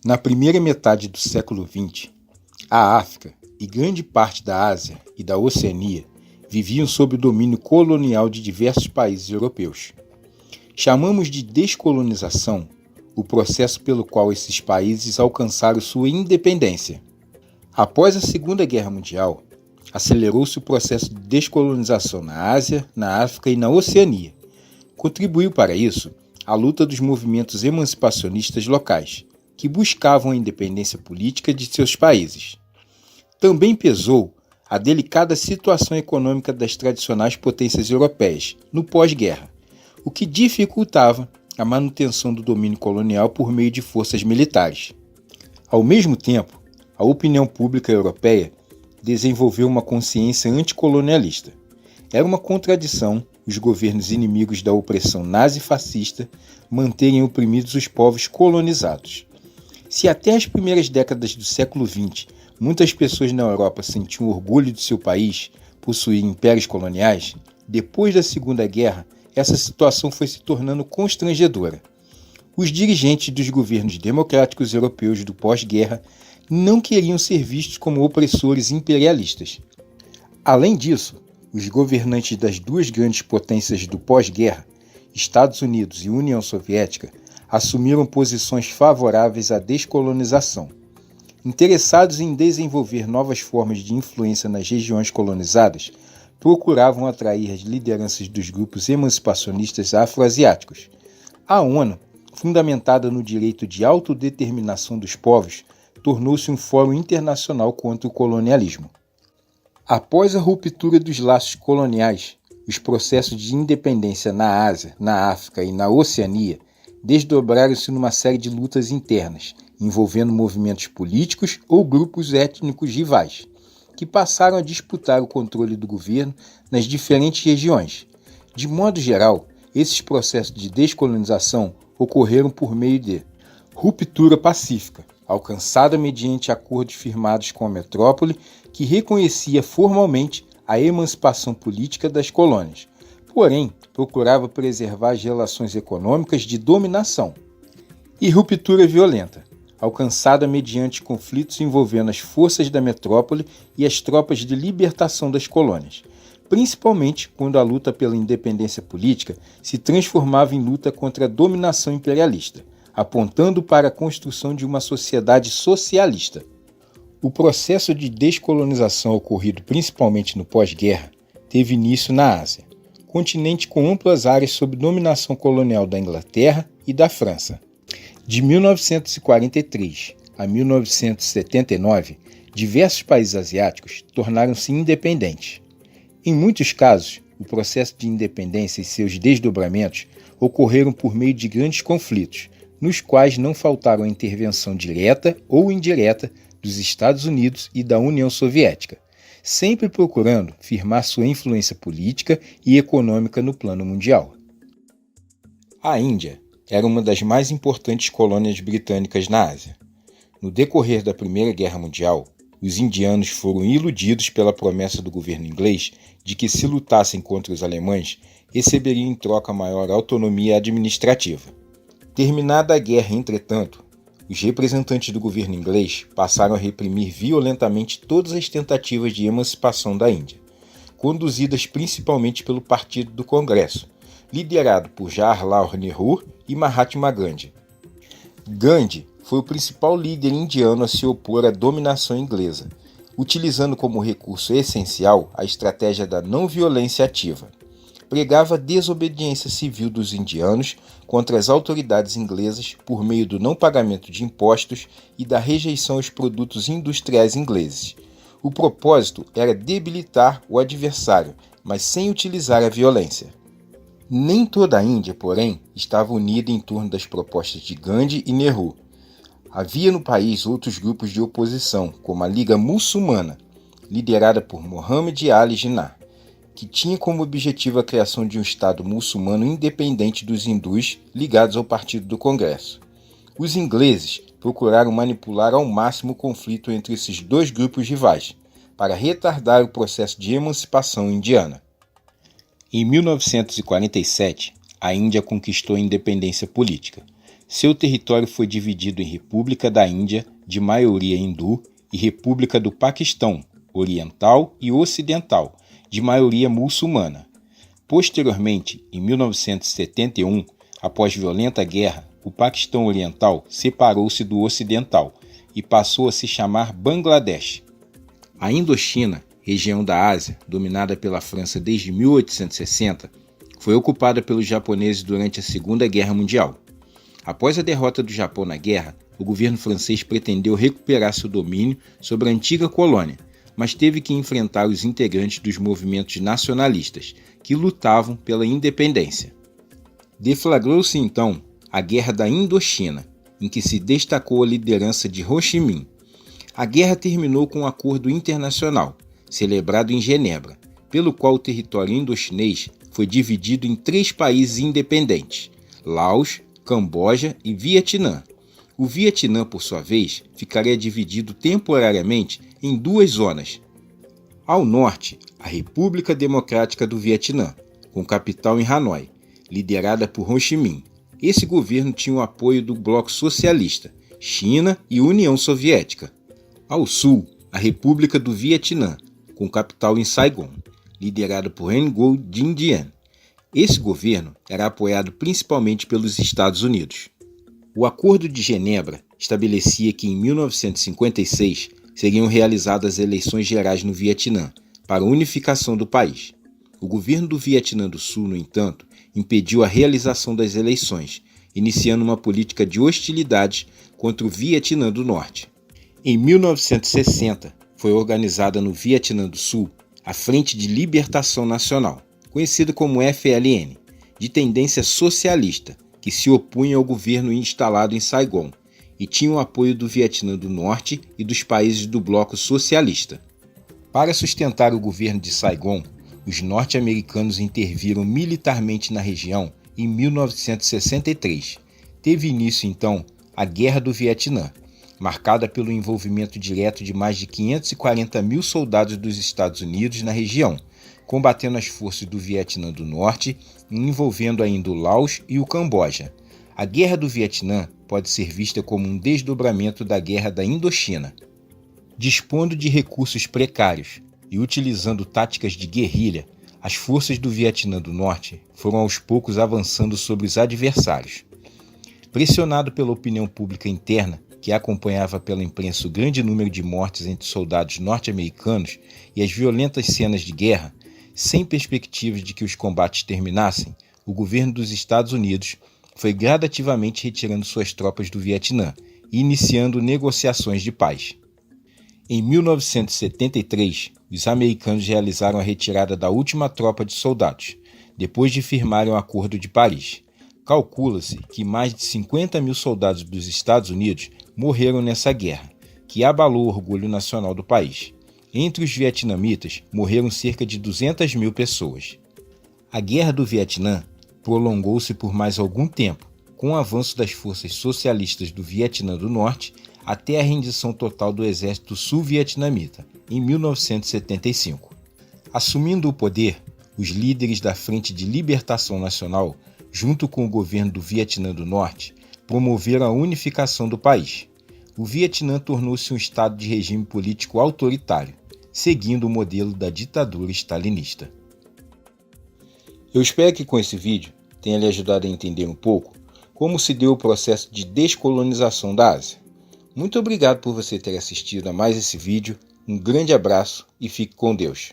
Na primeira metade do século XX, a África e grande parte da Ásia e da Oceania viviam sob o domínio colonial de diversos países europeus. Chamamos de descolonização o processo pelo qual esses países alcançaram sua independência. Após a Segunda Guerra Mundial, acelerou-se o processo de descolonização na Ásia, na África e na Oceania. Contribuiu para isso a luta dos movimentos emancipacionistas locais, que buscavam a independência política de seus países. Também pesou a delicada situação econômica das tradicionais potências europeias no pós-guerra, o que dificultava a manutenção do domínio colonial por meio de forças militares. Ao mesmo tempo, a opinião pública europeia desenvolveu uma consciência anticolonialista. Era uma contradição os governos inimigos da opressão nazi-fascista manterem oprimidos os povos colonizados. Se até as primeiras décadas do século XX muitas pessoas na Europa sentiam orgulho de seu país possuir impérios coloniais, depois da Segunda Guerra, essa situação foi se tornando constrangedora. Os dirigentes dos governos democráticos europeus do pós-guerra não queriam ser vistos como opressores imperialistas. Além disso, os governantes das duas grandes potências do pós-guerra, Estados Unidos e União Soviética, assumiram posições favoráveis à descolonização. Interessados em desenvolver novas formas de influência nas regiões colonizadas, procuravam atrair as lideranças dos grupos emancipacionistas afroasiáticos. A ONU, fundamentada no direito de autodeterminação dos povos, tornou-se um fórum internacional contra o colonialismo. Após a ruptura dos laços coloniais, os processos de independência na Ásia, na África e na Oceania desdobraram-se numa série de lutas internas, envolvendo movimentos políticos ou grupos étnicos rivais, que passaram a disputar o controle do governo nas diferentes regiões. De modo geral, esses processos de descolonização ocorreram por meio de ruptura pacífica, alcançada mediante acordos firmados com a metrópole que reconhecia formalmente a emancipação política das colônias, porém procurava preservar as relações econômicas de dominação. E ruptura violenta, alcançada mediante conflitos envolvendo as forças da metrópole e as tropas de libertação das colônias, principalmente quando a luta pela independência política se transformava em luta contra a dominação imperialista, apontando para a construção de uma sociedade socialista. O processo de descolonização ocorrido principalmente no pós-guerra teve início na Ásia, continente com amplas áreas sob dominação colonial da Inglaterra e da França. De 1943 a 1979, diversos países asiáticos tornaram-se independentes. Em muitos casos, o processo de independência e seus desdobramentos ocorreram por meio de grandes conflitos, nos quais não faltaram a intervenção direta ou indireta dos Estados Unidos e da União Soviética, sempre procurando firmar sua influência política e econômica no plano mundial. A Índia era uma das mais importantes colônias britânicas na Ásia. No decorrer da Primeira Guerra Mundial, os indianos foram iludidos pela promessa do governo inglês de que, se lutassem contra os alemães, receberiam em troca maior autonomia administrativa. Terminada a guerra, entretanto, os representantes do governo inglês passaram a reprimir violentamente todas as tentativas de emancipação da Índia, conduzidas principalmente pelo Partido do Congresso, liderado por Jawaharlal Nehru e Mahatma Gandhi. Gandhi foi o principal líder indiano a se opor à dominação inglesa, utilizando como recurso essencial a estratégia da não-violência ativa. Pregava a desobediência civil dos indianos contra as autoridades inglesas por meio do não pagamento de impostos e da rejeição aos produtos industriais ingleses. O propósito era debilitar o adversário, mas sem utilizar a violência. Nem toda a Índia, porém, estava unida em torno das propostas de Gandhi e Nehru. Havia no país outros grupos de oposição, como a Liga Muçulmana, liderada por Muhammad Ali Jinnah, que tinha como objetivo a criação de um Estado muçulmano independente dos hindus ligados ao Partido do Congresso. Os ingleses procuraram manipular ao máximo o conflito entre esses dois grupos rivais, para retardar o processo de emancipação indiana. Em 1947, a Índia conquistou a independência política. Seu território foi dividido em República da Índia, de maioria hindu, e República do Paquistão, oriental e ocidental, de maioria muçulmana. Posteriormente, em 1971, após violenta guerra, o Paquistão Oriental separou-se do Ocidental e passou a se chamar Bangladesh. A Indochina, região da Ásia, dominada pela França desde 1860, foi ocupada pelos japoneses durante a Segunda Guerra Mundial. Após a derrota do Japão na guerra, o governo francês pretendeu recuperar seu domínio sobre a antiga colônia, mas teve que enfrentar os integrantes dos movimentos nacionalistas, que lutavam pela independência. Deflagrou-se então a Guerra da Indochina, em que se destacou a liderança de Ho Chi Minh. A guerra terminou com um acordo internacional, celebrado em Genebra, pelo qual o território indochinês foi dividido em 3 países independentes: Laos, Camboja e Vietnã. O Vietnã, por sua vez, ficaria dividido temporariamente em 2 zonas. Ao norte, a República Democrática do Vietnã, com capital em Hanoi, liderada por Ho Chi Minh. Esse governo tinha o apoio do Bloco Socialista, China e União Soviética. Ao sul, a República do Vietnã, com capital em Saigon, liderada por Ngo Dinh Diem. Esse governo era apoiado principalmente pelos Estados Unidos. O Acordo de Genebra estabelecia que em 1956 seriam realizadas eleições gerais no Vietnã para a unificação do país. O governo do Vietnã do Sul, no entanto, impediu a realização das eleições, iniciando uma política de hostilidades contra o Vietnã do Norte. Em 1960, foi organizada no Vietnã do Sul a Frente de Libertação Nacional, conhecida como FLN, de tendência socialista, que se opunha ao governo instalado em Saigon e tinha o apoio do Vietnã do Norte e dos países do bloco socialista. Para sustentar o governo de Saigon, os norte-americanos interviram militarmente na região em 1963. Teve início, então, a Guerra do Vietnã, marcada pelo envolvimento direto de mais de 540 mil soldados dos Estados Unidos na região, combatendo as forças do Vietnã do Norte e envolvendo ainda o Laos e o Camboja. A Guerra do Vietnã pode ser vista como um desdobramento da Guerra da Indochina. Dispondo de recursos precários e utilizando táticas de guerrilha, as forças do Vietnã do Norte foram aos poucos avançando sobre os adversários. Pressionado pela opinião pública interna, que acompanhava pela imprensa o grande número de mortes entre soldados norte-americanos e as violentas cenas de guerra, sem perspectivas de que os combates terminassem, o governo dos Estados Unidos foi gradativamente retirando suas tropas do Vietnã e iniciando negociações de paz. Em 1973, os americanos realizaram a retirada da última tropa de soldados, depois de firmarem o Acordo de Paris. Calcula-se que mais de 50 mil soldados dos Estados Unidos morreram nessa guerra, que abalou o orgulho nacional do país. Entre os vietnamitas, morreram cerca de 200 mil pessoas. A Guerra do Vietnã prolongou-se por mais algum tempo, com o avanço das forças socialistas do Vietnã do Norte até a rendição total do exército sul-vietnamita, em 1975. Assumindo o poder, os líderes da Frente de Libertação Nacional, junto com o governo do Vietnã do Norte, promoveram a unificação do país. O Vietnã tornou-se um estado de regime político autoritário, seguindo o modelo da ditadura stalinista. Eu espero que com esse vídeo tenha lhe ajudado a entender um pouco como se deu o processo de descolonização da Ásia. Muito obrigado por você ter assistido a mais esse vídeo, um grande abraço e fique com Deus.